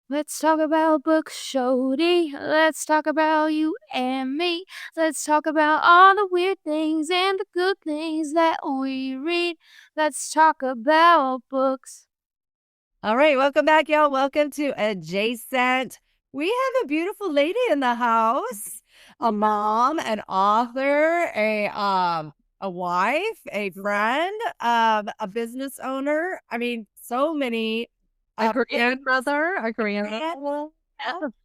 Let's talk about books, Shorty. Let's talk about you and me. Let's talk about all the weird things and the good things that we read. Let's talk about books. All right, welcome back, y'all. Welcome to Adjacent. We have a beautiful lady in the house, a mom, an author, a wife, a friend, a business owner. I mean, so many. A Uh, grandmother, a grand grandma.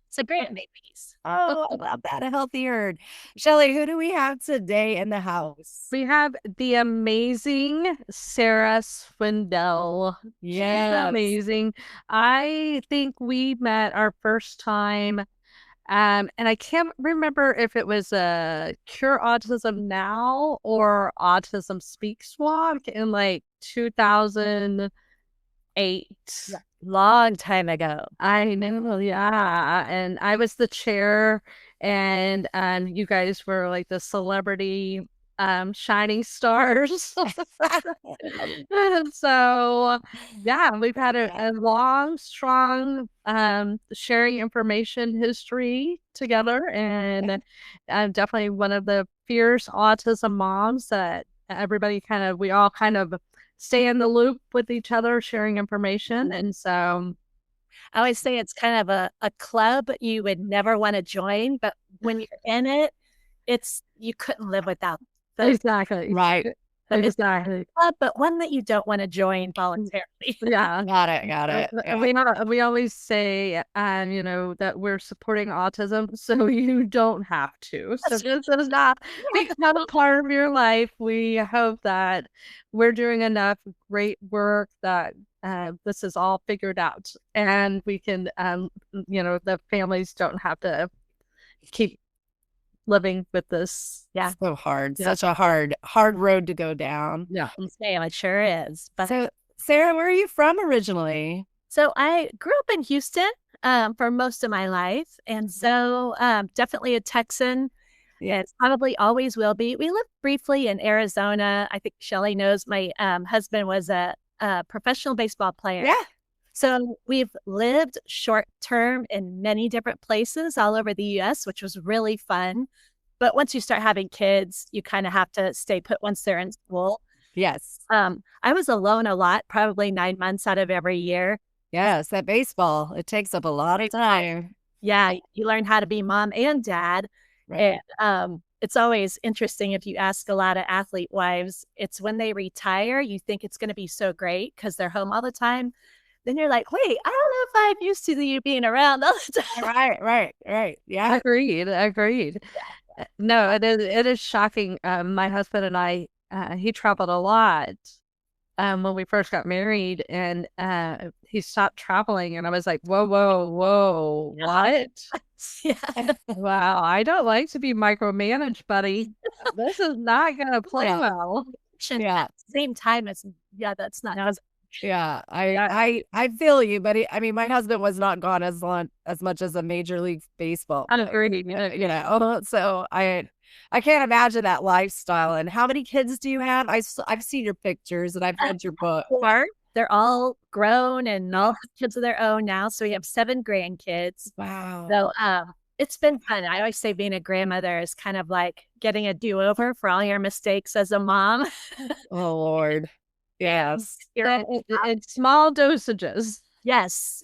It's a grandbabies. Oh, I love that. A healthy herd. Shelly, who do we have today in the house? We have the amazing Sarah Swindell. She's Yes. amazing. I think we met our first time, and I can't remember if it was a Cure Autism Now or Autism Speaks walk in like 2008. Long time ago. I know, yeah. And I was the chair, and you guys were like the celebrity shining stars. And so yeah, we've had a long, strong sharing information history together, and I'm definitely one of the fierce autism moms that we all kind of stay in the loop with each other, sharing information. And so I always say it's kind of a club you would never want to join, but when you're in it, you couldn't live without those. exactly. Right. But it's Exactly. a club, but one that you don't want to join voluntarily. Yeah. Got it. Yeah. We always say, that we're supporting autism, so you don't have to. So this is not become a part of your life. We hope that we're doing enough great work that this is all figured out, and we can, the families don't have to keep living with this. Yeah. So hard. Yeah. Such a hard road to go down. Yeah. Damn, it sure is. But So, Sarah, where are you from originally? so I grew up in Houston for most of my life, and so definitely a Texan. Yeah, it's probably always will be. We lived briefly in Arizona. I think Shelley knows my husband was a professional baseball player. Yeah. So we've lived short term in many different places all over the US, which was really fun. But once you start having kids, you kind of have to stay put once they're in school. Yes. I was alone a lot, probably 9 months out of every year. Yes. That baseball, it takes up a lot of time. Yeah, you learn how to be mom and dad. Right. And it's always interesting if you ask a lot of athlete wives, it's when they retire, you think it's going to be so great because they're home all the time. Then you're like, wait, I don't know if I'm used to you being around all the time. Right. Yeah. Agreed. No, it is shocking. My husband and I, he traveled a lot when we first got married, and he stopped traveling, and I was like, whoa, what? Yeah. Wow, I don't like to be micromanaged, buddy. This is not gonna play well. Yeah. Same time as, yeah, that's not. Yeah. I feel you, but I mean, my husband was not gone as much as a Major League Baseball. I agree. So I can't imagine that lifestyle. And how many kids do you have? I've seen your pictures and I've read your book. They're all grown and all have kids of their own now. So we have 7 grandkids. Wow. So it's been fun. I always say being a grandmother is kind of like getting a do-over for all your mistakes as a mom. Oh, Lord. Yes. In small dosages. Yes.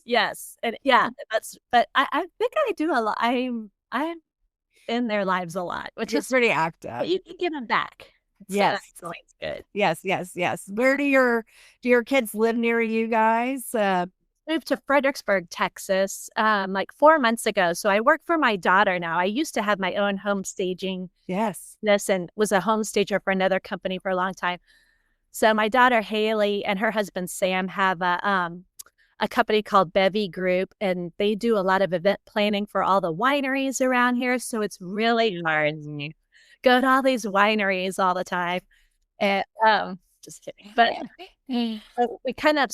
And yeah, but I think I do a lot. I'm in their lives a lot, which is pretty active. but you can give them back. Yes. So it's good. Yes. Where do your kids live near you guys? Moved to Fredericksburg, Texas, like 4 months ago. So I work for my daughter now. I used to have my own home staging Yes. and was a home stager for another company for a long time. So my daughter Haley and her husband Sam have a company called Bevy Group, and they do a lot of event planning for all the wineries around here. So it's really hard. Go to all these wineries all the time. And just kidding. But we kind of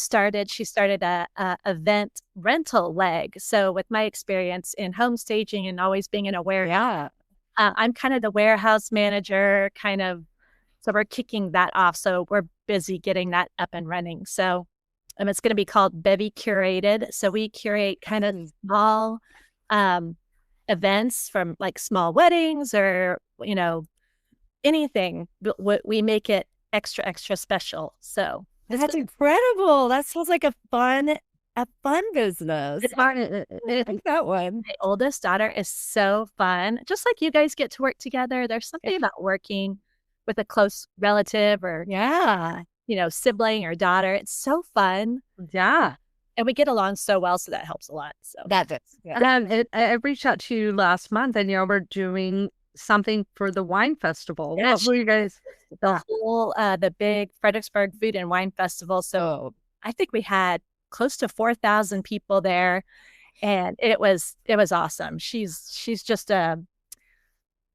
she started a event rental leg. So with my experience in home staging and always being in a warehouse, I'm kind of the warehouse manager, so we're kicking that off. So we're busy getting that up and running. So It's going to be called Bevy Curated. So we curate kind of small events from like small weddings or, anything. But we make it extra, extra special. So That's incredible. That sounds like a fun business. I like that one. my oldest daughter is so fun. Just like you guys get to work together. There's something about working with a close relative or, Yeah. sibling or daughter. It's so fun. Yeah. And we get along so well. So that helps a lot. So That does. Yeah. I reached out to you last month, and y'all were doing something for the wine festival. Yes. What were you guys? the big Fredericksburg Food and Wine Festival. So I think we had close to 4,000 people there, and it was awesome. She's just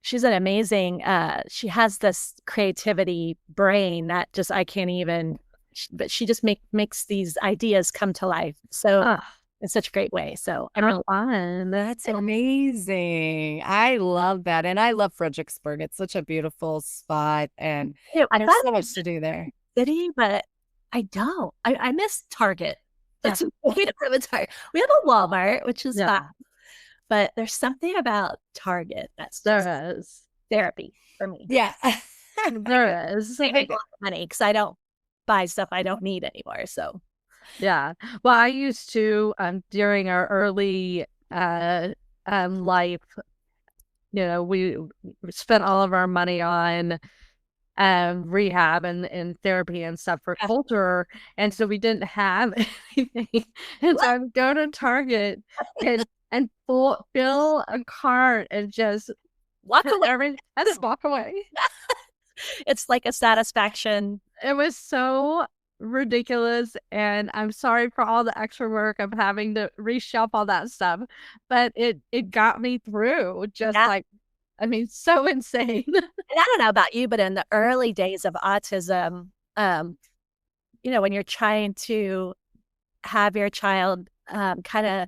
she's an amazing. She has this creativity brain that just I can't even. But she just makes these ideas come to life. So in such a great way. So I'm really Fun. That's amazing. I love that. And I love Fredericksburg. It's such a beautiful spot. And I there's thought so much to do there. city, but I don't. I miss Target. That's we don't have a Target. We have a Walmart, which is fun. But there's something about Target that's just There is. therapy for me. Yeah. There is. I make a lot of money because I don't buy stuff I don't need anymore. So Yeah. Well, I used to during our early life, we spent all of our money on rehab and therapy and stuff for culture, and so we didn't have anything. And so I would go to Target and fill a cart and just walk away. and then walk away. It's like a satisfaction. It was so ridiculous, and I'm sorry for all the extra work of having to reshelf all that stuff, but it got me through. Just so insane. And I don't know about you, but in the early days of autism, when you're trying to have your child kind of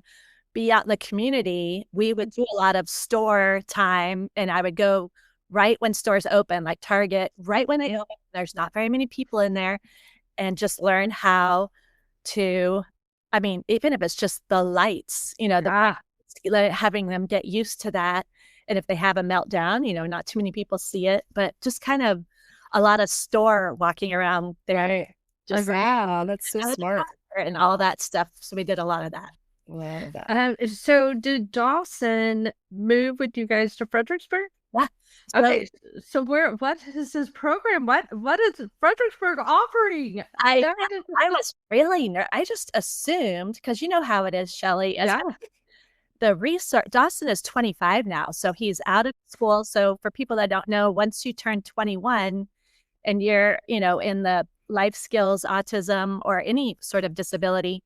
be out in the community, we would do a lot of store time, and I would go right when stores open, like Target, right when they open. There's not very many people in there, and just learn how to, even if it's just the lights, having them get used to that. And if they have a meltdown, not too many people see it, but just kind of a lot of store walking around there. Just wow, that's so smart. And all that stuff. So we did a lot of that. Love that. So did Dawson move with you guys to Fredericksburg? Yeah. Okay, so what is this program? What is Fredericksburg offering? I was really I just assumed, because you know how it is, Shelley. The research, Dawson is 25 now, so he's out of school. So for people that don't know, once you turn 21 and you're, in the life skills, autism, or any sort of disability,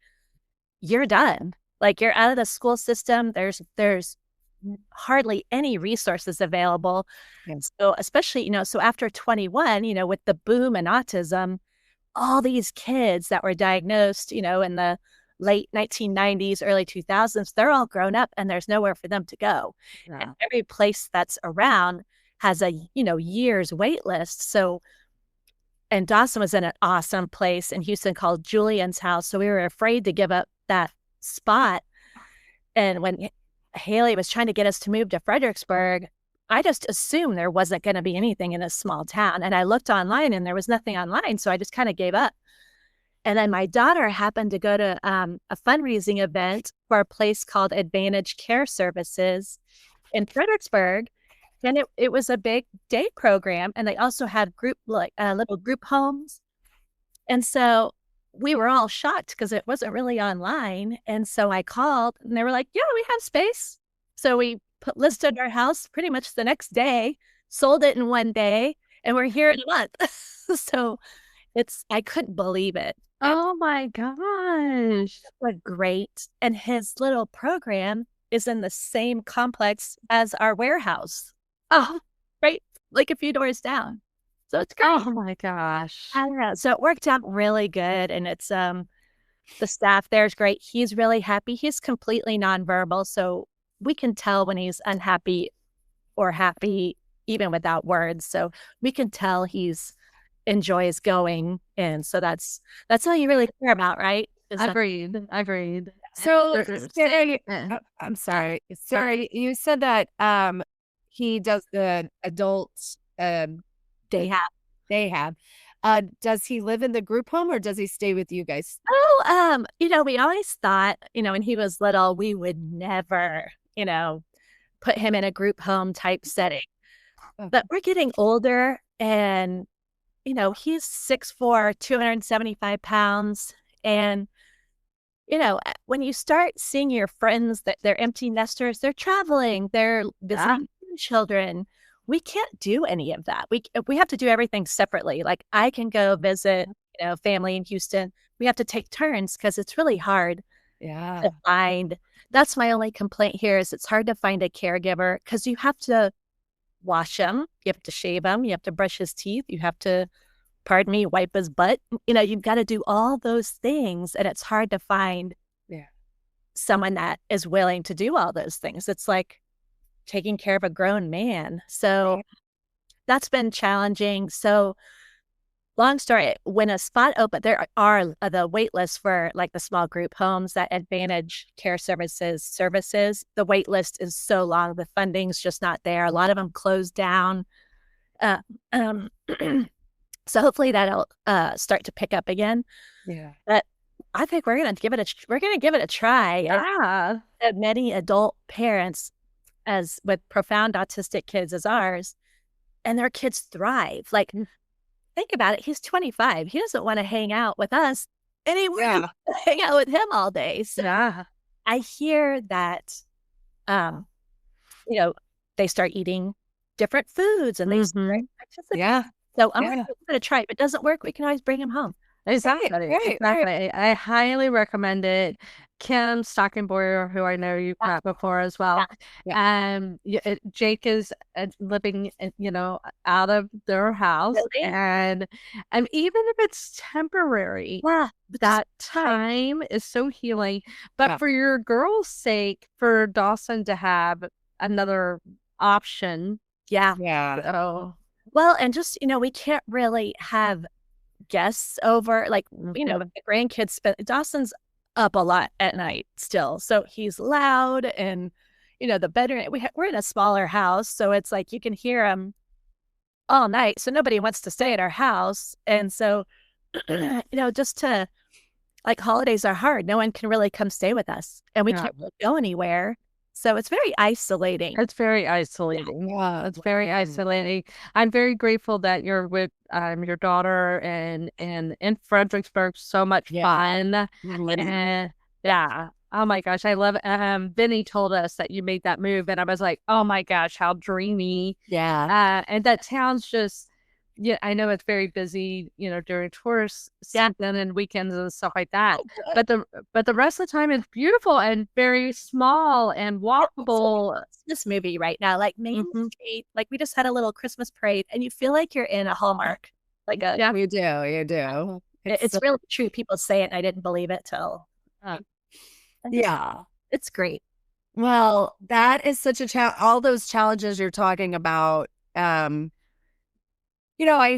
you're done. Like, you're out of the school system. There's hardly any resources available. Yes. So especially, so after 21, with the boom in autism, all these kids that were diagnosed, in the late 1990s, early 2000s, they're all grown up and there's nowhere for them to go. Yeah. And every place that's around has a, year's wait list. So, and Dawson was in an awesome place in Houston called Julian's House. So we were afraid to give up that spot. And when Haley was trying to get us to move to Fredericksburg, I just assumed there wasn't going to be anything in a small town. And I looked online and there was nothing online. So I just kind of gave up. And then my daughter happened to go to a fundraising event for a place called Advantage Care Services in Fredericksburg. And it was a big day program. And they also had little group homes. And so we were all shocked because it wasn't really online. And so I called and they were like, yeah, we have space. So we listed our house pretty much the next day, sold it in one day, and we're here in a month. So I couldn't believe it. Oh my gosh. What great. And his little program is in the same complex as our warehouse. Oh, right. Like a few doors down. So it's great. Oh my gosh. I don't know. So it worked out really good. And it's the staff there is great. He's really happy. He's completely nonverbal. So we can tell when he's unhappy or happy, even without words. So we can tell he's enjoys going. And so that's all you really care about, right? Is that Agreed. So, There's- Sarah, eh, I'm sorry. Sarah, you said that he does the adult day half? they have. Does he live in the group home or does he stay with you guys? Oh, we always thought, when he was little, we would never, put him in a group home type setting. Oh. But we're getting older and, he's 6'4", 275 pounds. And, when you start seeing your friends that they're empty nesters, they're traveling, they're visiting children. We can't do any of that. We have to do everything separately. Like I can go visit, family in Houston. We have to take turns because it's really hard Yeah. to find. That's my only complaint here is it's hard to find a caregiver because you have to wash him, you have to shave him, you have to brush his teeth, you have to, pardon me, wipe his butt. You've got to do all those things, and it's hard to find Yeah. someone that is willing to do all those things. It's like taking care of a grown man. So that's been challenging. So long story, when a spot opened, there are the wait lists for like the small group homes that Advantage Care services. The wait list is so long. The funding's just not there. A lot of them closed down. Uh, um, so hopefully that'll start to pick up again. Yeah. But I think we're gonna give it a try. Yeah. Many adult parents, as with profound autistic kids as ours, and their kids thrive. Like, think about it. He's 25. He doesn't want to hang out with us anymore. Yeah. Hang out with him all day. So Yeah. I hear that, they start eating different foods and they start participating. Yeah. So I'm Yeah. going to try. If it doesn't work, we can always bring him home. Exactly. right. Exactly. I highly recommend it. Kim Stockenboyer, who I know you've met before as well. Jake is living, out of their house, Really? and even if it's temporary, Yeah. that time is so healing. But Yeah. for your girl's sake, for Dawson to have another option. Yeah. Yeah. Oh, Well, and just, we can't really have guests over. Like, the grandkids Dawson's up a lot at night still. So he's loud and, the bedroom, we're in a smaller house. So it's like you can hear him all night. So nobody wants to stay at our house. And so, just to, like, holidays are hard. No one can really come stay with us and we can't really go anywhere. So it's very isolating. it's very isolating. Yeah. It's very isolating. I'm very grateful that you're with your daughter and in Fredericksburg. So much fun. And yeah. Oh my gosh, I love Vinny told us that you made that move and I was like, oh my gosh, how dreamy. Yeah. And that town's just I know it's very busy, during tourist season and weekends and stuff like that. But the rest of the time it's beautiful and very small and walkable. This movie right now, like Main Street, like we just had a little Christmas parade and you feel like you're in a Hallmark. Like You do. it's really true. People say it and I didn't believe it till Yeah. it's great. Well, that is such a challenge. All those challenges you're talking about, I'm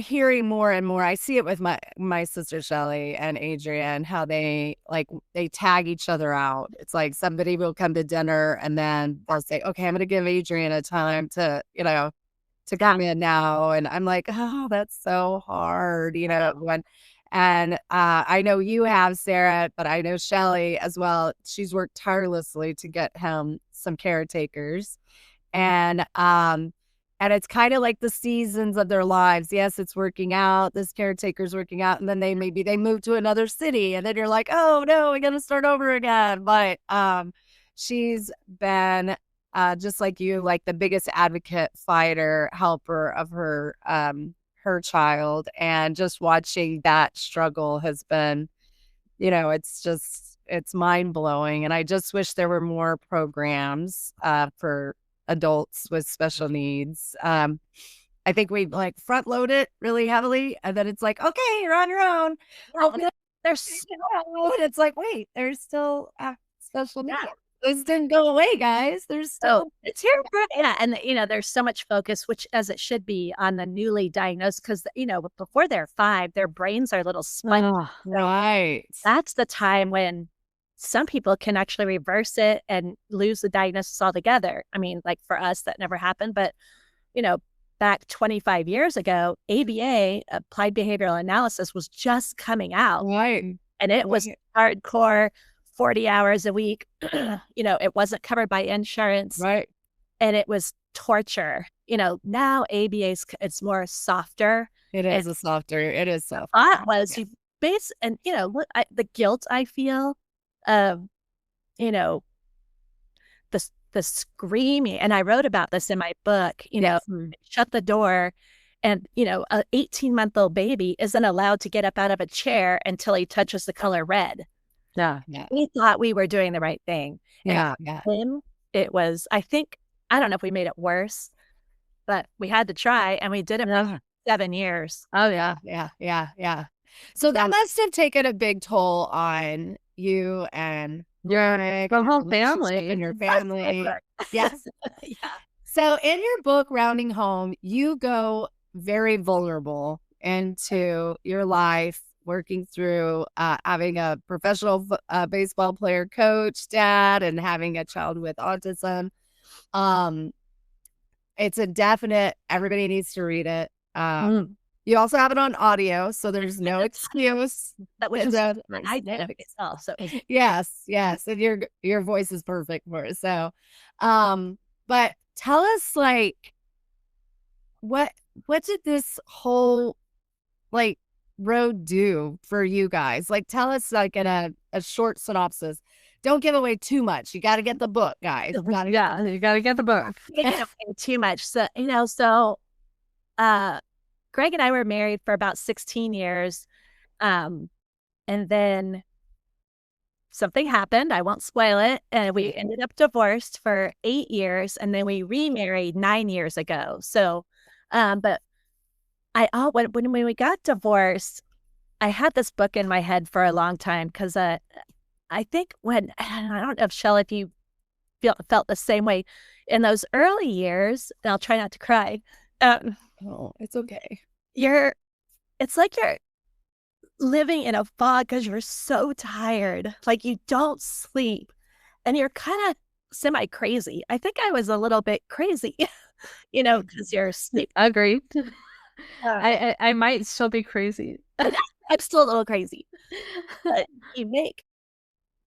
hearing more and more. I see it with my sister Shelly and Adrian, how they tag each other out. It's like somebody will come to dinner and then they'll say, okay, I'm going to give Adrian a time to come in now. And I'm like, oh, that's so hard, and I know you have, Sarah, but I know Shelly as well. She's worked tirelessly to get him some caretakers. And it's kind of like the seasons of their lives. Yes, it's working out. This caretaker's working out. And then they move to another city. And then you're like, oh no, we got to start over again. But she's been just like you, like the biggest advocate, fighter, helper of her child. And just watching that struggle has been, it's mind blowing. And I just wish there were more programs for adults with special needs. I think we front load it really heavily, and then it's like, okay, you're on your own. There's It's like, wait, there's still special needs. Those didn't go away, guys. There's still it's here. Yeah. And, there's so much focus, which as it should be, on the newly diagnosed because, before they're 5, their brains are little sponges. Oh, right. That's the time when some people can actually reverse it and lose the diagnosis altogether. I mean, like for us, that never happened. But, back 25 years ago, ABA, applied behavioral analysis, was just coming out. Right. And it was hardcore, 40 hours a week. It wasn't covered by insurance. Right. And it was torture. Now ABA's, it's more softer. It is a softer. It is soft. Thought was you base and what the guilt I feel, the screaming, and I wrote about this in my book. Shut the door, and a 18-month-old baby isn't allowed to get up out of a chair until he touches the color red. yeah. We thought we were doing the right thing. Yeah. Him, it was. I don't know if we made it worse, but we had to try, and we did it for 7 years. Oh, yeah. Yeah. So that must have taken a big toll on you and Your whole family. and your family. Yes. Yeah. So in your book, Rounding Home, you go very vulnerable into your life, working through having a professional baseball player coach, dad, and having a child with autism. It's a definite, everybody needs to read it. You also have it on audio, so there's no excuse. That was I did it myself. So Yes, and your voice is perfect for it. So, but tell us, like, what did this whole road do for you guys? Like, tell us, like, in a short synopsis. Don't give away too much. You got to get the book, guys. You got to get the book. Too much. So Greg and I were married for about 16 years. And then something happened. I won't spoil it. And we ended up divorced for 8 years. And then we remarried 9 years ago. So, but when we got divorced, I had this book in my head for a long time because I think I don't know, Shell, if you felt the same way in those early years, and I'll try not to cry. Oh, it's okay. It's like you're living in a fog because you're so tired. Like you don't sleep and you're kind of semi-crazy. I think I was a little bit crazy, because you're sleep. Agreed. I might still be crazy. I'm still a little crazy. But you make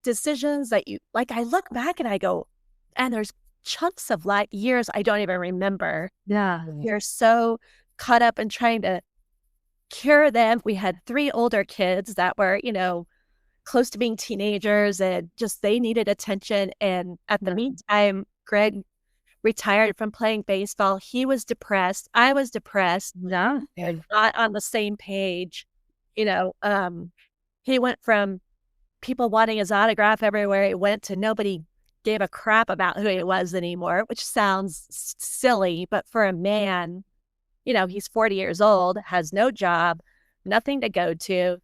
decisions that I look back and I go, and there's chunks of years I don't even remember. Yeah. You're so caught up in trying to cure them. We had 3 older kids that were, close to being teenagers and just they needed attention. And at the meantime, Greg retired from playing baseball. He was depressed. I was depressed. Yeah. Not on the same page. He went from people wanting his autograph everywhere he went to nobody gave a crap about who he was anymore, which sounds silly, but for a man, he's 40 years old, has no job, nothing to go to.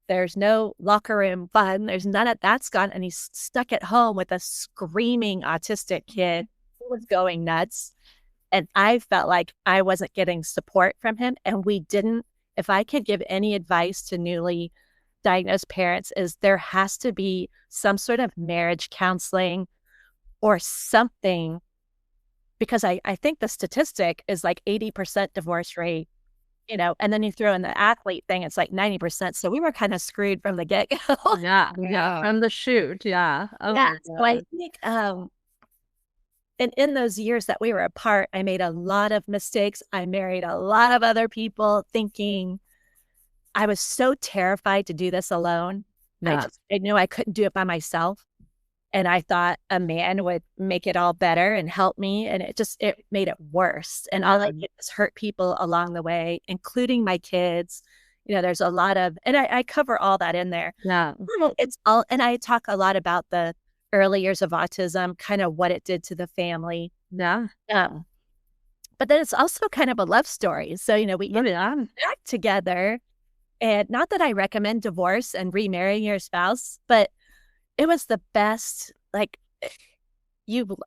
There's no locker room fun. There's none of that's gone. And he's stuck at home with a screaming autistic kid who was going nuts. And I felt like I wasn't getting support from him. And we didn't. If I could give any advice to newly diagnosed parents, is there has to be some sort of marriage counseling or something, because I think the statistic is like 80% divorce rate, and then you throw in the athlete thing, it's like 90%. So we were kind of screwed from the get-go. Yeah. From the shoot. Yeah. Oh, yeah. So I think, and in those years that we were apart, I made a lot of mistakes. I married a lot of other people thinking I was so terrified to do this alone. Yeah. I knew I couldn't do it by myself. And I thought a man would make it all better and help me. And it made it worse. And all I did was hurt people along the way, including my kids. There's a lot of, and I cover all that in there. Yeah. It's all, and I talk a lot about the early years of autism, kind of what it did to the family. Yeah. But then it's also kind of a love story. So, we get back together. And not that I recommend divorce and remarrying your spouse, but it was the best. Like,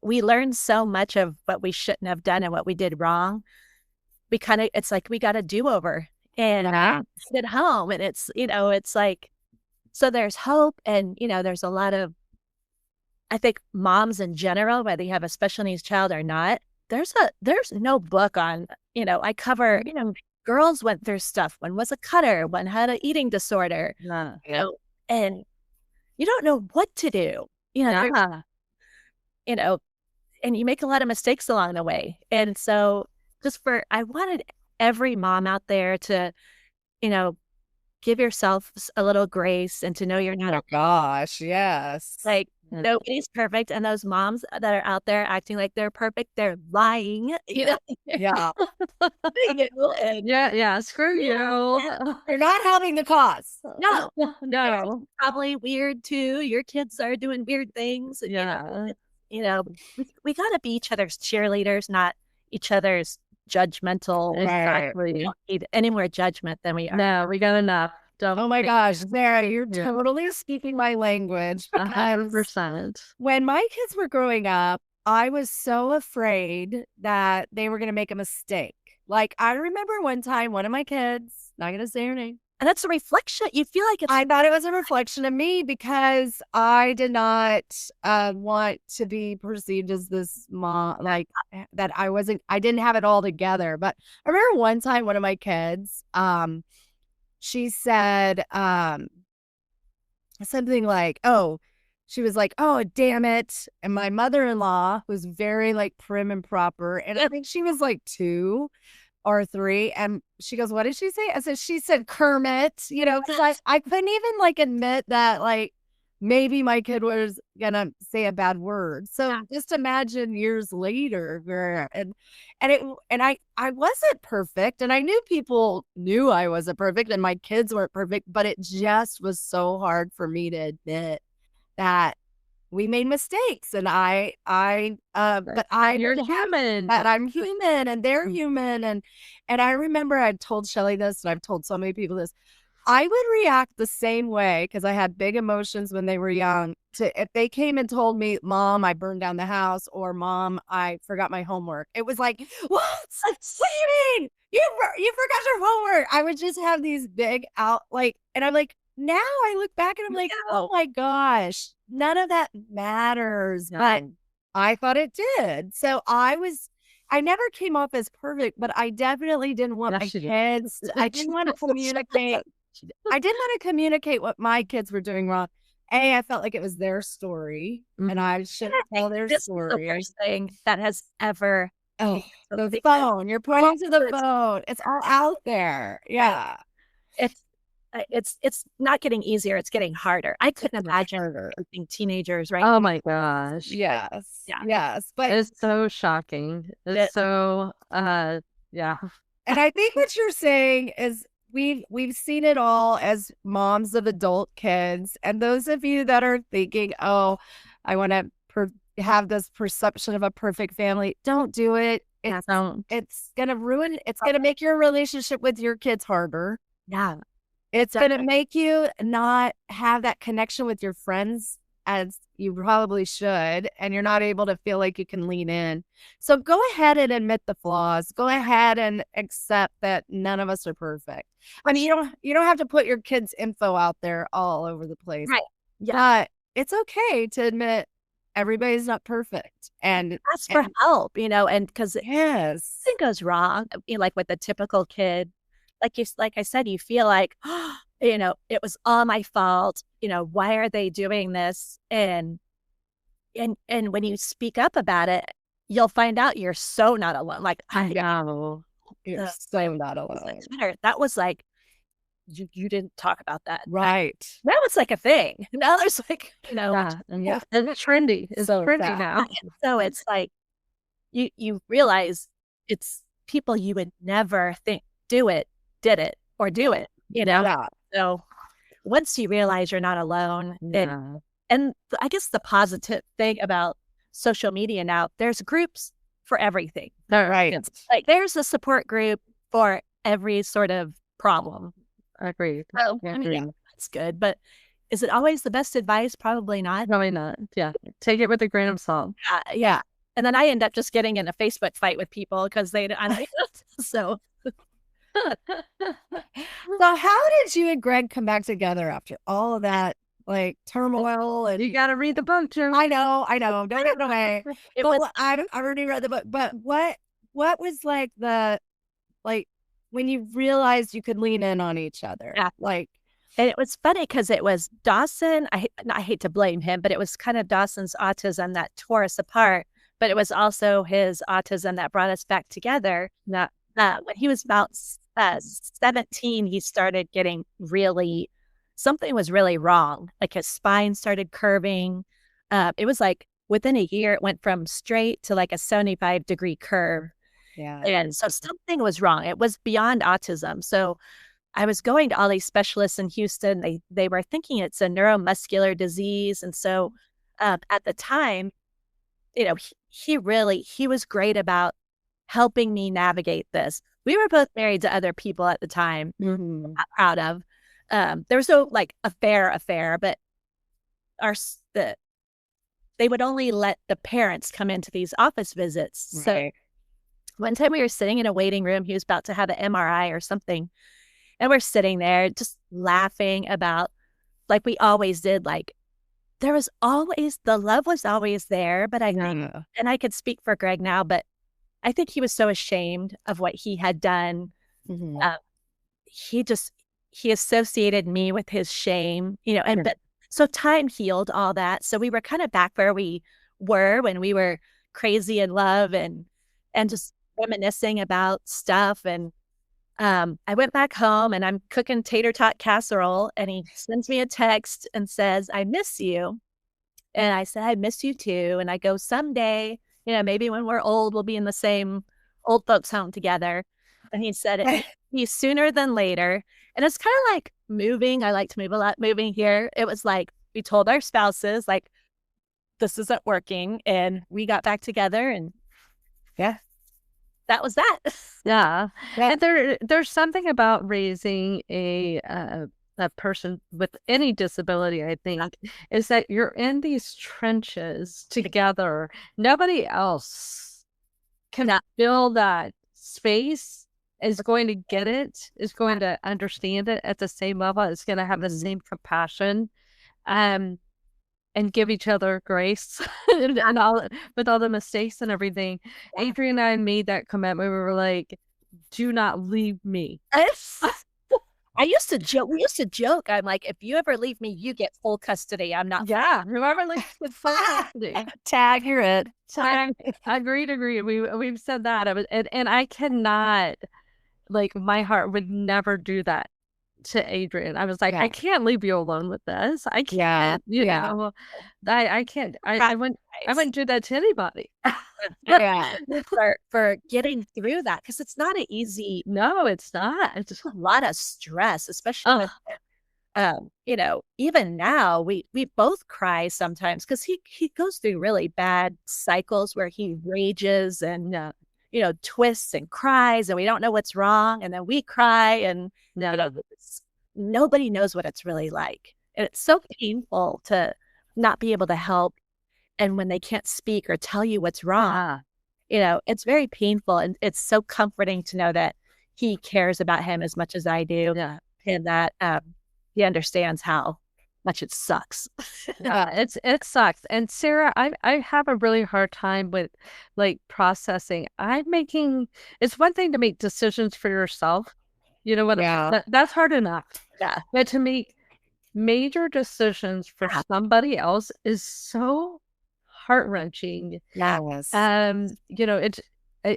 we learn so much of what we shouldn't have done and what we did wrong. It's like we got a do-over and sit home, and it's, it's like, so there's hope, and, there's a lot of, I think moms in general, whether you have a special needs child or not, there's no book on, I cover, girls went through stuff. One was a cutter, one had an eating disorder, and you don't know what to do, you know, and you make a lot of mistakes along the way. And so I wanted every mom out there to, give yourself a little grace and to know you're not Oh gosh, yes. like, nobody's perfect. And those moms that are out there acting like they're perfect, they're lying, Yeah. Yeah, screw you. You're not helping the cause. No, No. probably weird too. Your kids are doing weird things. Yeah. We got to be each other's cheerleaders, not each other's judgmental. Right. We Exactly. don't need any more judgment than we are. No, we got enough. Don't Oh my think- gosh, Sarah, you're Yeah. totally speaking my language. Because 100%. when my kids were growing up, I was so afraid that they were going to make a mistake. Like, I remember one time, one of my kids, not going to say her name, And that's a reflection. You feel like it's I thought it was a reflection of me because I did not want to be perceived as this mom, like that I didn't have it all together. But I remember one time, one of my kids, she said something like, she was like, oh, damn it. And my mother-in-law was very like prim and proper. And I think she was like 2 or 3. And she goes, what did she say? I said, she said Kermit, because I couldn't even like admit that like maybe my kid was gonna say a bad word. So just imagine years later and I wasn't perfect, and I knew people knew I wasn't perfect and my kids weren't perfect, but it just was so hard for me to admit that we made mistakes, and but You're human. that I'm human and they're human. And I remember I told Shelly this, and I've told so many people this. I would react the same way because I had big emotions when they were young. If they came and told me, Mom, I burned down the house, or Mom, I forgot my homework. It was like, what? What do you mean? You forgot your homework. I would just have these big and I'm like, now I look back and I'm like, oh my gosh, none of that matters. But I thought it did. So I never came off as perfect, but I definitely didn't want my kids. I didn't want to communicate. I didn't want to communicate what my kids were doing wrong. I felt like it was their story, and I should tell their this is the story. worst thing that has ever. The phone. You're pointing to the phone. It's all out there. Yeah. It's not getting easier. It's getting harder. I couldn't imagine being teenagers, right? Oh my gosh. Yes. Yeah. Yes. But It's so shocking. It's so yeah. And I think what you're saying is we've seen it all as moms of adult kids. And those of you that are thinking, oh, I want to have this perception of a perfect family, don't do it. It's going to it's going to make your relationship with your kids harder. Yeah. It's going to make you not have that connection with your friends as you probably should, and you're not able to feel like you can lean in. So go ahead and admit the flaws. Go ahead and accept that none of us are perfect. I mean, you don't have to put your kids' info out there all over the place. Right. Yeah. But it's okay to admit everybody's not perfect. And ask for help, and because yes, something goes wrong, like with the typical kid, like I said, you feel like, it was all my fault. Why are they doing this? And when you speak up about it, you'll find out you're so not alone. Like, I know. You're so not alone. That was like, you didn't talk about that. Right. That was like a thing. Now there's like, Yeah. And it's trendy. It's So trendy sad. now. So it's like, you realize it's people you would never think did it, or do it, Yeah. So once you realize you're not alone, Yeah. and I guess the positive thing about social media now, there's groups for everything. Right. Like there's a support group for every sort of problem. Agreed. So, Yeah, I mean, agreed. that's good. But Is it always the best advice? Probably not. Probably not. Yeah. Take it with a grain of salt. Yeah. And then I end up just getting in a Facebook fight with people because so. So how did you and Greg come back together after all of that like turmoil? And You got to read the book, Jim. I know. Don't give it away. It But was I already read the book. But what was like when you realized you could lean in on each other? Yeah. Like, and it was funny because it was Dawson. I hate to blame him, but it was kind of Dawson's autism that tore us apart. But it was also his autism that brought us back together. Yeah. When he was about 17, he started getting something was really wrong. Like his spine started curving. It was like within a year, it went from straight to like a 75-degree curve. yeah. And so something was wrong. It was beyond autism. So I was going to all these specialists in Houston. They were thinking it's a neuromuscular disease. And so at the time, he was great about helping me navigate this. We were both married to other people at the time, proud of. There was no like affair, but they would only let the parents come into these office visits. Right. So one time we were sitting in a waiting room. He was about to have an MRI or something. And we're sitting there just laughing about, like we always did, like there was always, the love was always there. But and I could speak for Greg now, but I think he was so ashamed of what he had done. He associated me with his shame, but so time healed all that. So we were kind of back where we were when we were crazy in love and just reminiscing about stuff. And I went back home and I'm cooking tater tot casserole and he sends me a text and says, "I miss you." And I said, "I miss you too." And I go, "Someday, maybe when we're old, we'll be in the same old folks home together." And he said, "It be sooner than later." And it's kind of like moving. I like to move a lot. Moving here, it was like we told our spouses, like, this isn't working. And we got back together and that was that. Yeah. And there's something about raising a person with any disability, I think, is that you're in these trenches together. Nobody else can fill that space, is going to get it, is going to understand it at the same level, is going to have the same compassion, and give each other grace and all, with all the mistakes and everything. Adrian and I made that commitment. We were like, do not leave me. I used to joke. We used to joke. I'm like, if you ever leave me, you get full custody. I'm not. Yeah. Whoever leaves with full custody. Tag, you're it. Tag. Agreed. We've said that. And I cannot, like, my heart would never do that to Adrian. I was like, I can't leave you alone with this. I can't. You know, I can't. I wouldn't do that to anybody. for getting through that, because it's not an easy. No, it's not. It's a lot of stress, especially with, even now we both cry sometimes because he goes through really bad cycles where he rages and twists and cries and we don't know what's wrong, and then we cry and nobody knows what it's really like, and it's so painful to not be able to help. And when they can't speak or tell you what's wrong, it's very painful. And it's so comforting to know that he cares about him as much as I do. Yeah. And that he understands how much it sucks. It sucks. And Sarah, I have a really hard time with like processing. It's one thing to make decisions for yourself. You know what? That's hard enough. Yeah. But to make major decisions for somebody else is so heart-wrenching. Yes. It's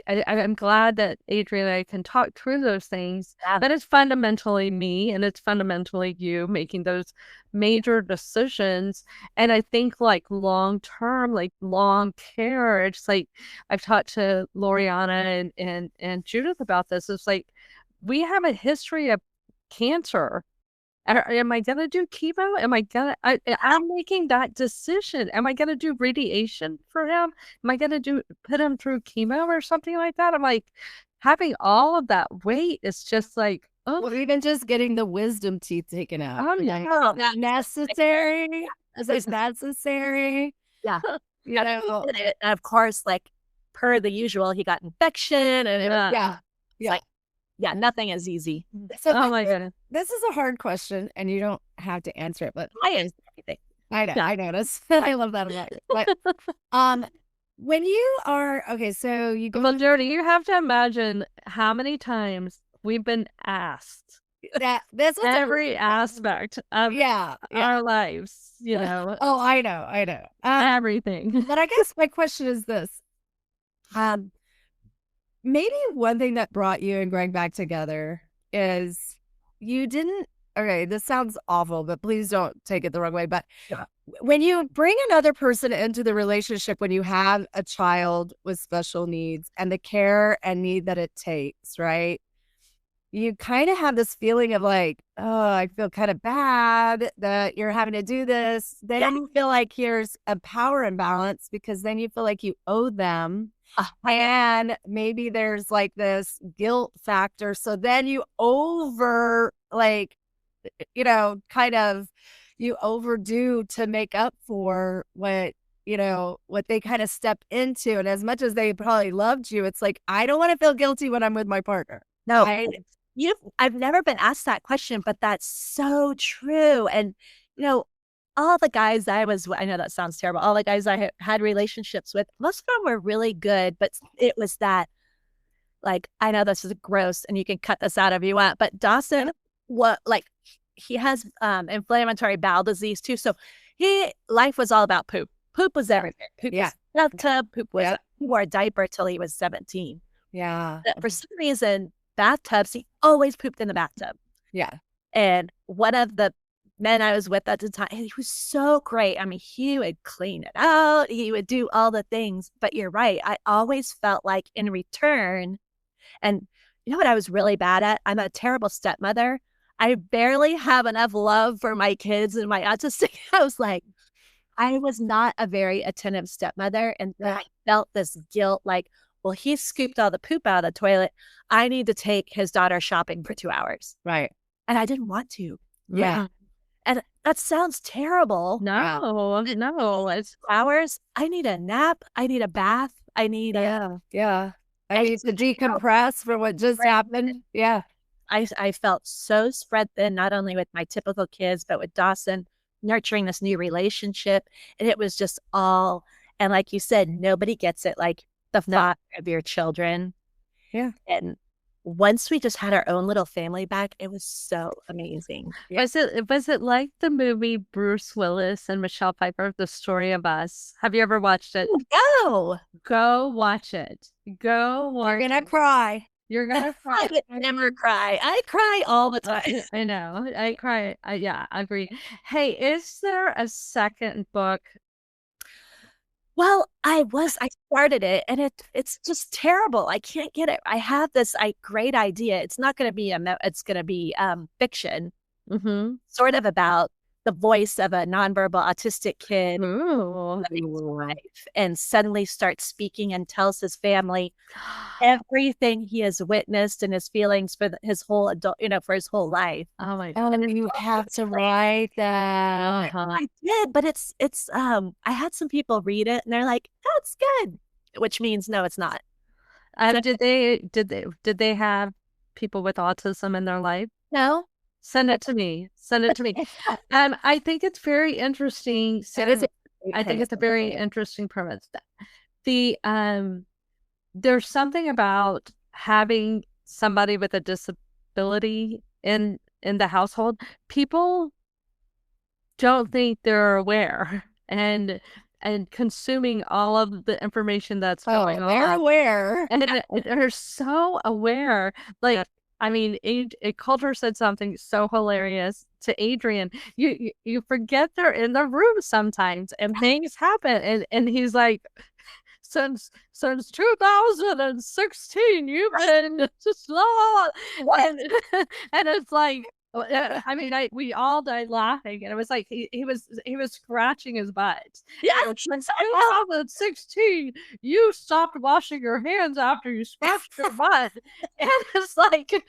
I'm glad that Adrian and I can talk through those things. But it's fundamentally me and it's fundamentally you making those major decisions. And I think like long term, like long care, it's like I've talked to Loriana and Judith about this. It's like we have a history of cancer. Am I going to do chemo? I'm making that decision. Am I going to do radiation for him? Am I going to put him through chemo or something like that? I'm like, having all of that weight is just like, Well, even just getting the wisdom teeth taken out. Oh, yeah. Is that necessary? Is it necessary? Yeah. You know? And of course, like, per the usual, he got infection and it was, Yeah. it's like, yeah, nothing is easy. So Oh my goodness. this is a hard question, and you don't have to answer it, but I answer everything. I know, Yeah. I noticed. I love that about you. But when you are okay, so you go Well, Jody, you have to imagine how many times we've been asked that this was every aspect of yeah. our lives, you know, Oh, I know. everything. But I guess my question is this. Maybe one thing that brought you and Greg back together is you didn't okay, this sounds awful, but please don't take it the wrong way. But Yeah. when you bring another person into the relationship, when you have a child with special needs and the care and need that it takes, right? You kind of have this feeling of like, oh, I feel kind of bad that you're having to do this. Then you feel like here's a power imbalance because then you feel like you owe them. And maybe there's like this guilt factor. So then you kind of you overdo to make up for what they kind of step into. And as much as they probably loved you, it's like, I don't want to feel guilty when I'm with my partner. No, I've never been asked that question, but that's so true. And, all the guys I know that sounds terrible. All the guys I had relationships with, most of them were really good, but it was that, like, I know this is gross and you can cut this out if you want, but Dawson, he has inflammatory bowel disease too. So life was all about poop. Poop was everything. Poop was bathtub. Poop was, he wore a diaper till he was 17. Yeah. But for some reason, bathtubs, he always pooped in the bathtub. Yeah. And one of the men I was with at the time, he was so great. I mean, he would clean it out. He would do all the things. But you're right. I always felt like in return, and you know what I was really bad at? I'm a terrible stepmother. I barely have enough love for my kids and my autistic. I was not a very attentive stepmother. And I felt this guilt like, well, he scooped all the poop out of the toilet. I need to take his daughter shopping for 2 hours. Right. And I didn't want to. Yeah. And that sounds terrible. No, it's Hours. I need a nap. I need a bath. I need Yeah. I need to decompress from what just happened. Yeah. I felt so spread thin, not only with my typical kids, but with Dawson, nurturing this new relationship. And it was just all, and like you said, nobody gets it like the father of your children. Yeah. And once we just had our own little family back, it was so amazing. Yeah. Was it like the movie Bruce Willis and Michelle Pfeiffer, The Story of Us? Have you ever watched it? No. Go watch it. Go watch. You're gonna cry. You're gonna cry. I would never cry. I cry all the time. I know. I cry. Yeah, I agree. Hey, is there a second book? Well, I started it and it's just terrible. I can't get it. I have this great idea. It's not going to be it's going to be fiction, sort of about the voice of a nonverbal autistic kid and suddenly starts speaking and tells his family everything he has witnessed and his feelings for his whole for his whole life. Oh my God. Oh, you have to write that. I did, but it's I had some people read it and they're like, "That's good," which means no, it's not. Did they have people with autism in their life? No. Send it to me. Send it to me. I think it's very interesting. I think it's a very interesting premise. There's something about having somebody with a disability in the household. People don't think they're aware and consuming all of the information that's going on. They're aware. And they're so aware. Like, I mean, Coulter said something so hilarious to Adrian. You forget they're in the room sometimes and things happen. And he's like, since 2016, you've been just and it's like, I mean, we all died laughing, and it was like he was scratching his butt. Yeah, since 2016, you stopped washing your hands after you scratched your butt, and it's like,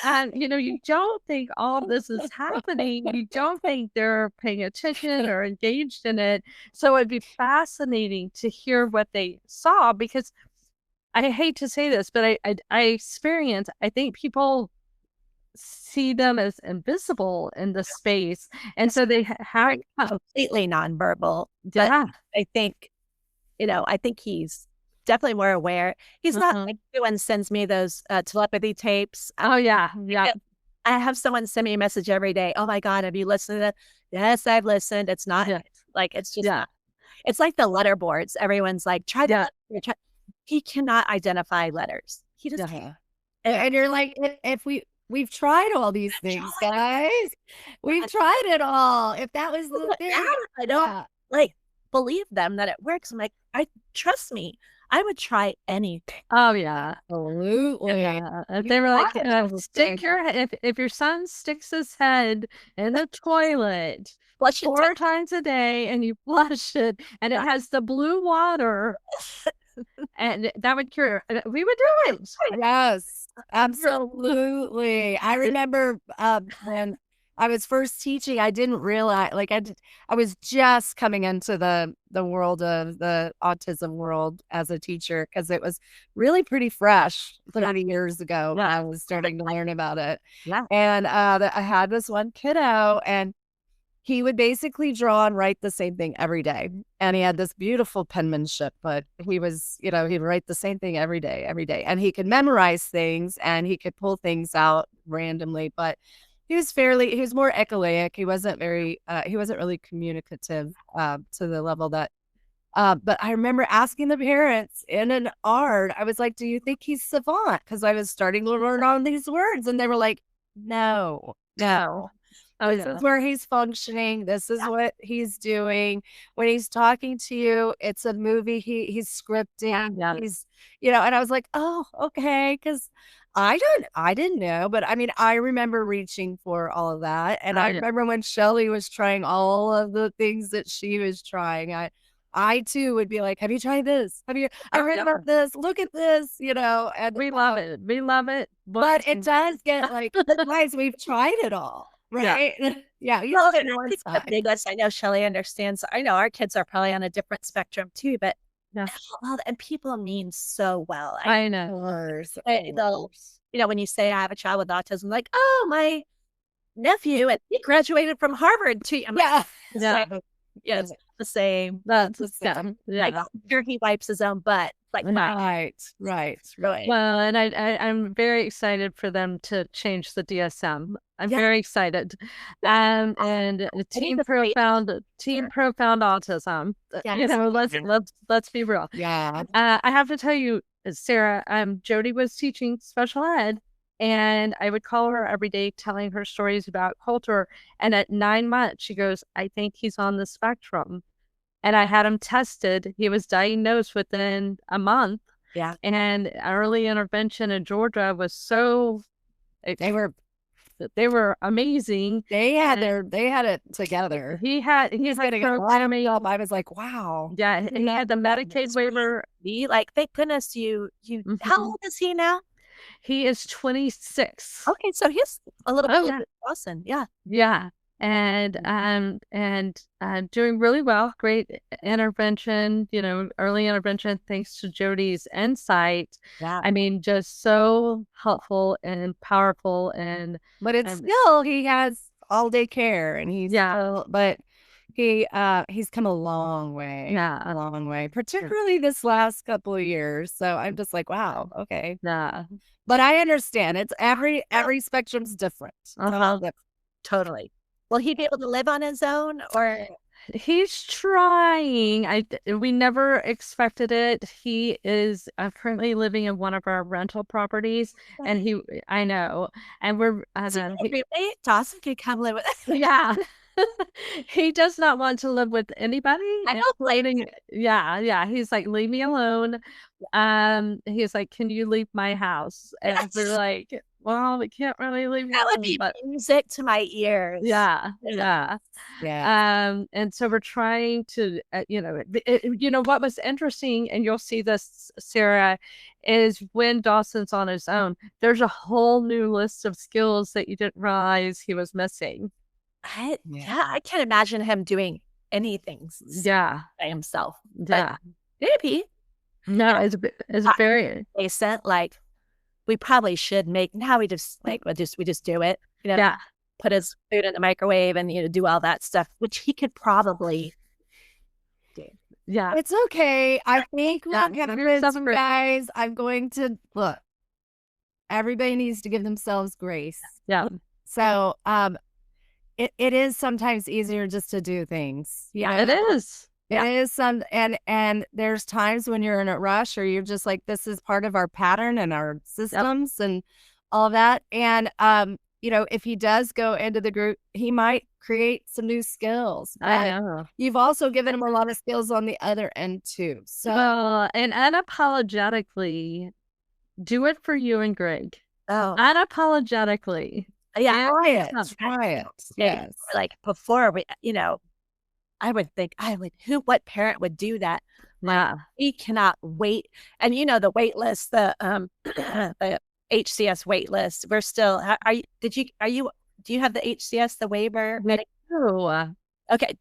And, you don't think all this is happening. You don't think they're paying attention or engaged in it. So it'd be fascinating to hear what they saw because I hate to say this, but I think people see them as invisible in the space. And so they have, completely nonverbal. But yeah. I think, I think he's definitely more aware. He's not Mhm. like everyone sends me those telepathy tapes. Oh, yeah. Yeah. I have someone send me a message every day. Oh my God, have you listened to that? Yes, I've listened. It's not Yeah. like it's just Yeah. not. It's like the letter boards. Everyone's like, try Yeah. that. He cannot identify letters. He just can't. Yeah. And you're like, if we've tried all these things, guys. We've tried it all. If that was the thing. Yeah, I don't like believe them that it works. I'm like, trust me. I would try anything. Oh, yeah. Absolutely. Yeah. If they were like, if your son sticks his head in the toilet Flush it 4 times a day and you flush it and it has the blue water and that would cure, we would do it. Yes, absolutely. I remember when I was first teaching, I didn't realize, like I was just coming into the world of the autism world as a teacher because it was really pretty fresh 30 years ago when I was starting to learn about it. Yeah. And I had this one kiddo, and he would basically draw and write the same thing every day. And he had this beautiful penmanship, but he was, he'd write the same thing every day, every day. And he could memorize things and he could pull things out randomly, but he was more echolaic. He wasn't really communicative to the level that, but I remember asking the parents in an art, I was like, do you think he's savant? Because I was starting to learn all these words. And they were like, no. Oh, This is where he's functioning. This is what he's doing. When he's talking to you, it's a movie he's scripting. Yeah. He's, and I was like, oh, okay. Cause I didn't know, but I mean, I remember reaching for all of that. And I remember when Shelley was trying all of the things that she was trying, I too would be like, have you tried this? I read about this, look at this, and we love it. We love it. but it does get like, guys, we've tried it all. Right. Yeah. You Well, know, and I think the biggest, I know Shelley understands. I know our kids are probably on a different spectrum too, but Yeah. and people mean so well. I know. They'll, when you say I have a child with autism, like, oh, my nephew, and he graduated from Harvard too. Yeah. Yes, the same. That's the same. Like, Yeah. sure, he wipes his own butt. Like, Right. Well, and I'm very excited for them to change the DSM. I'm very excited. And team profound autism. Let's be real. Yeah. I have to tell you, Sarah, Jody was teaching special ed, and I would call her every day telling her stories about Coulter. And at 9 months, she goes, I think he's on the spectrum. And I had him tested. He was diagnosed within a month. Yeah. And early intervention in Georgia was so They were amazing. They had it together. He's getting a lot of me up. I was like, wow. Yeah, he had the Medicaid waiver. Like, thank goodness you. How old is he now? He is 26. Okay, so he's a little bit awesome. Yeah. Yeah. And doing really well. Great intervention, early intervention, thanks to Jody's insight. Yeah. I mean, just so helpful and powerful. But it's still, he has all day care, and but he's come a long way. Yeah. A long way, particularly this last couple of years. So I'm just like, wow, okay. Yeah. But I understand it's every spectrum's different. Totally. Will he be able to live on his own, or? He's trying. We never expected it. He is currently living in one of our rental properties, and I know, and we're Dawson could come live with us. Yeah. He does not want to live with anybody. I don't blame him. Yeah. He's like, leave me alone. He's like, can you leave my house? And we're like, well, we can't really leave. That would be music to my ears. Yeah. And so we're trying to, what was interesting, and you'll see this, Sarah, is when Dawson's on his own, there's a whole new list of skills that you didn't realize he was missing. I can't imagine him doing anything Yeah. by himself. Yeah. Maybe. No, it's very Decent. Like, we probably should make, now we just do it. yeah. Put his food in the microwave and, do all that stuff, which he could probably do. Yeah. It's okay. I think Yeah, what happens, you're suffering. guys, I'm going to look. Everybody needs to give themselves grace. Yeah. So, it is sometimes easier just to do things. Yeah, it is. It is and there's times when you're in a rush or you're just like, this is part of our pattern and our systems and all of that. And, if he does go into the group, he might create some new skills. I know. You've also given him a lot of skills on the other end too. So, Well, and unapologetically, do it for you and Greg. Oh, Unapologetically. yeah. try it. Yes. Like, before we, I would think, what parent would do that? Yeah. We cannot wait. And the wait list, the the HCS wait list, we're still, do you have the HCS, the waiver? Oh, Okay.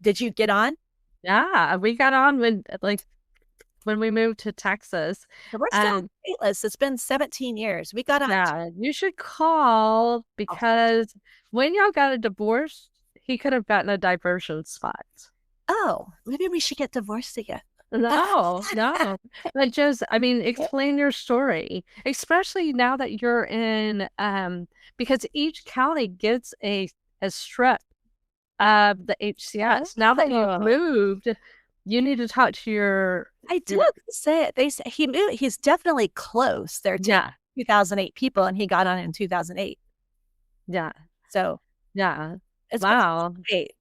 Did you get on? yeah. We got on when we moved to Texas. So we're still on the wait list. It's been 17 years. We got on. Yeah, you should call because when y'all got a divorce, he could have gotten a diversion spot. Oh, maybe we should get divorced again. No. But just, explain your story, especially now that you're in, because each county gets a strip of the HCS. Now that you've moved, you need to talk to your. I did say it. They say he moved. He's definitely close. They're 2008 people, and he got on in 2008. Yeah. So Yeah. it's Wow. great.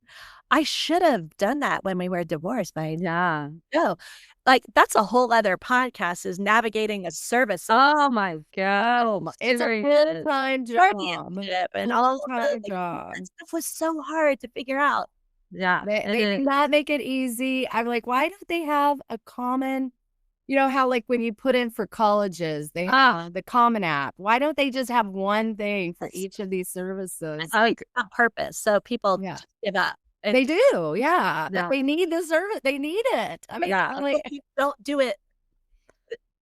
I should have done that when we were divorced. Yeah. No, like, that's a whole other podcast, is navigating a service. Oh my God. It's a full-time job. And all Full-time job. that stuff was so hard to figure out. Yeah. They did not make it easy. I'm like, why don't they have a common, how like when you put in for colleges, they have the Common App. Why don't they just have one thing for each of these services? On purpose, so people just give up. They do, yeah. They need the service. They need it. I mean, If you don't do it,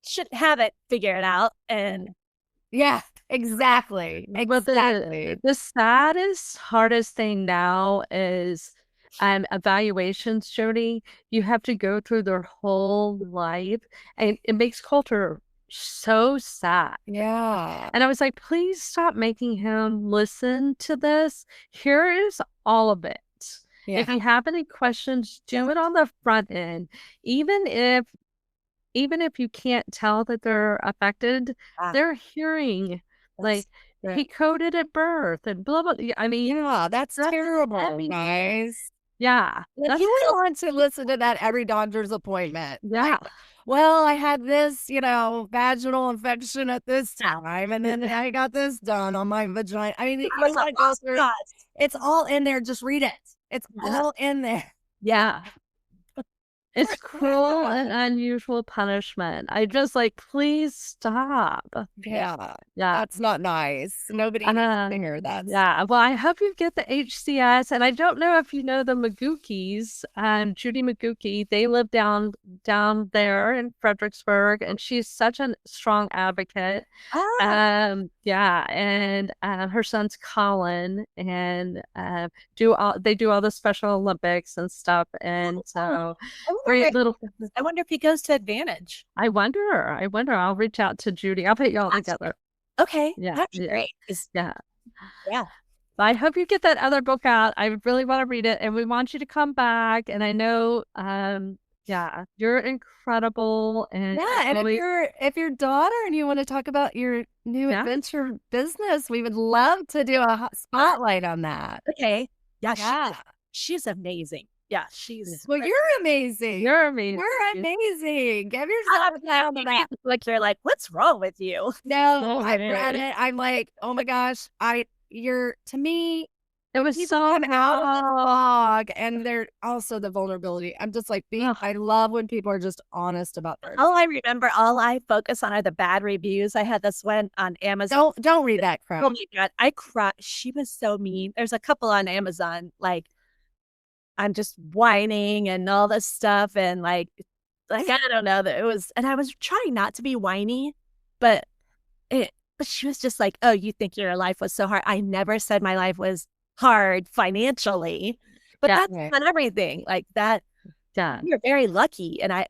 shouldn't have it figured out. And yeah, exactly. But the saddest, hardest thing now is evaluations, Jody. You have to go through their whole life, and it makes culture so sad. Yeah. And I was like, please stop making him listen to this. Here is all of it. Yeah. If you have any questions, do it on the front end. Even if you can't tell that they're affected, they're hearing like he coded at birth and blah blah. I mean, yeah, that's terrible, guys. Yeah, Like, who would want to listen to that every doctor's appointment? Yeah. Well, I had this, vaginal infection at this time, and then I got this done on my vagina. I mean, it's all in there. Just read it. It's all in there. Yeah. It's cruel and unusual punishment. I just please stop. Yeah. That's not nice. Nobody needs to hear that. Yeah. Well, I hope you get the HCS. And I don't know if you know the Magookies, Judy Magookie. They live down there in Fredericksburg, and she's such a strong advocate. Yeah. And her son's Colin, and they do all the Special Olympics and stuff. And so great little. I wonder if he goes to Advantage. I wonder. I'll reach out to Judy. I'll put y'all together. Okay. Yeah. That's great. Yeah. Yeah. I hope you get that other book out. I really want to read it, and we want you to come back. And I know, you're incredible. And and if your daughter and you want to talk about your new adventure business, we would love to do a spotlight on that. Okay. Yeah. She's amazing. Yeah, she's. Well, you're amazing. You're amazing. We're amazing. Give yourself a pat on the back. Like, you're like, what's wrong with you? No, I read it. I'm like, oh my gosh, to me, It was people so come out of the fog, and they're also the vulnerability. I'm just like, I love when people are just honest about their. All I remember, all I focus on are the bad reviews. I had this one on Amazon. Don't read that crap. Oh my God, I cried. She was so mean. There's a couple on Amazon, like, I'm just whining and all this stuff, and like I don't know that it was. And I was trying not to be whiny, but she was just like, "Oh, you think your life was so hard?" I never said my life was hard financially, but that's not everything. Like that, you're very lucky, and I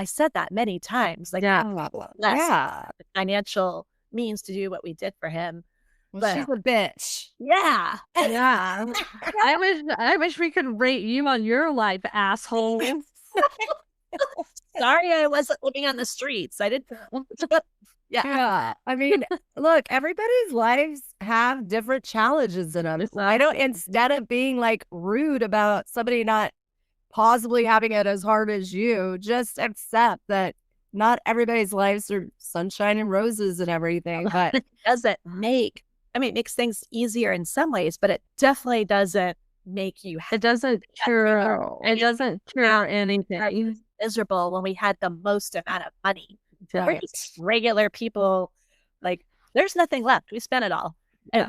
said that many times. Like, less financial means to do what we did for him. Well, but she's a bitch. Yeah. I wish we could rate you on your life, asshole. Sorry, I wasn't living on the streets. I didn't. Yeah. I mean, look, everybody's lives have different challenges in them. I don't, instead of being like rude about somebody not possibly having it as hard as you, just accept that not everybody's lives are sunshine and roses and everything. But it doesn't make, I mean, it makes things easier in some ways, but it definitely doesn't make you happy. It doesn't cure anything. Miserable when we had the most amount of money. Yeah. We're just regular people. Like, there's nothing left. We spent it all. And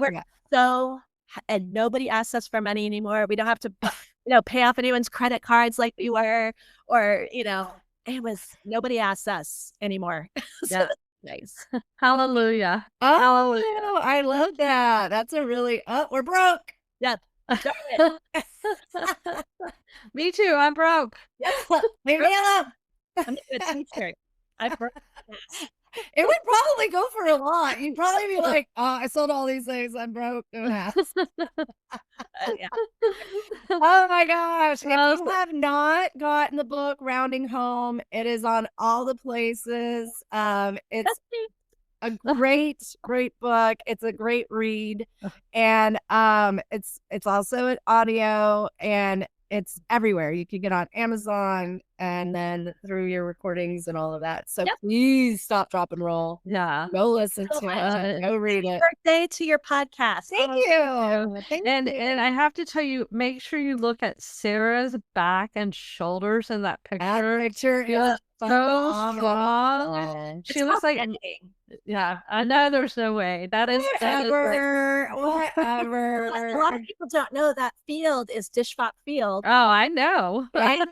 and nobody asks us for money anymore. We don't have to, pay off anyone's credit cards like we were, or, nobody asks us anymore. So nice. Hallelujah. Hallelujah. I love that. That's a really, we're broke. Yeah. Me too. I'm broke. Leave me alone. I'm a good teacher. It would probably go for a lot. You'd probably be like, I sold all these things. I'm broke. Yeah. Oh my gosh. If you have not gotten the book Rounding Home, it is on all the places. It's a great book. It's a great read. And it's also an audio, and it's everywhere. You can get on Amazon and then through your recordings and all of that. So please stop, drop, and roll. Yeah. Go listen to it. Go read it. Birthday to your podcast. Thank you. And I have to tell you, make sure you look at Sarah's back and shoulders in that picture. That picture is so strong. She looks like I know there's no way. Whatever. A lot of people don't know that field is Dishfot Field. Oh, I know. Right?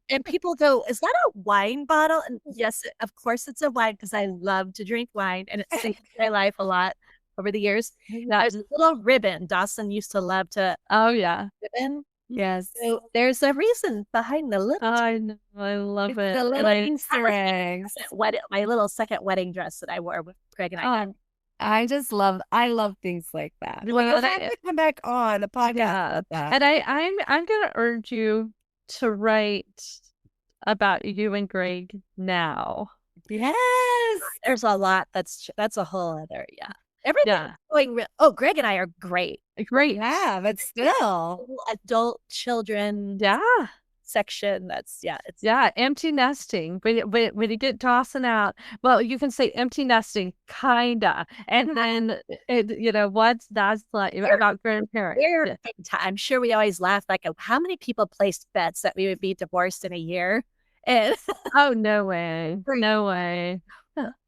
And people go, is that a wine bottle? And yes, of course it's a wine, because I love to drink wine, and it's saved my life a lot over the years. There's a little ribbon. Dawson used to love to. Oh, yeah. Ribbon. Yes. So there's a reason behind the little. I know. I love it. The little Easter eggs. My little second wedding dress that I wore with Greg and I. I love things like that. Well, I have to come back on the podcast. And I'm gonna urge you to write about you and Greg now. Yes. There's a lot. That's a whole other everything's going Greg and I are great. Yeah, but still adult children section. That's it's empty nesting. When you get Dawson out, well, you can say empty nesting, kinda, and then what's that's like about grandparents. I'm sure we always laugh like, how many people placed bets that we would be divorced in a year? And oh, no way.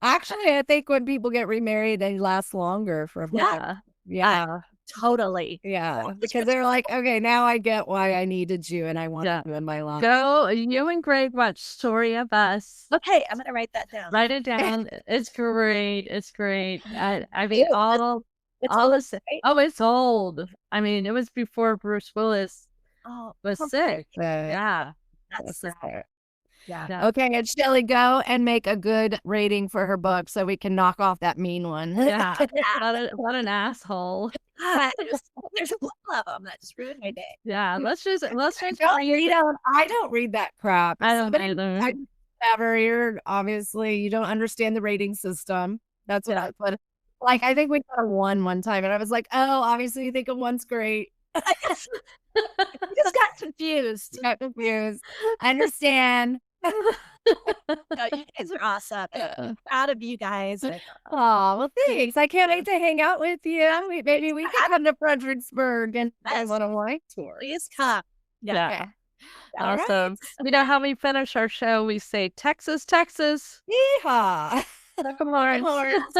Actually, I think when people get remarried, they last longer for a yeah. Totally. Yeah. Because they're like, okay, now I get why I needed you and I want you in my life. You and Greg watch Story of Us. Okay, I'm gonna write that down. Write it down. It's great. It's great. I mean, all this. Oh, it's old. I mean, it was before Bruce Willis was sick. Yeah. That's Yeah. Okay, and Shelly, go and make a good rating for her book so we can knock off that mean one. Yeah. What an asshole. There's a lot of them that just ruined my day. Yeah. Let's just I don't read that crap. I don't either. You're obviously you don't understand the rating system. That's what I put. Like, I think we got a 1 one time, and I was like, oh, obviously you think a 1's great. I just got confused. I understand. No, you guys are awesome. Proud of you guys. Oh, well, thanks. I can't wait to hang out with you. Maybe we can come to Fredericksburg and Yes. on a wine tour. Please come. Yeah. All right. Awesome. You know how we finish our show? We say, Texas, Texas. Yeehaw. Come on. Lawrence.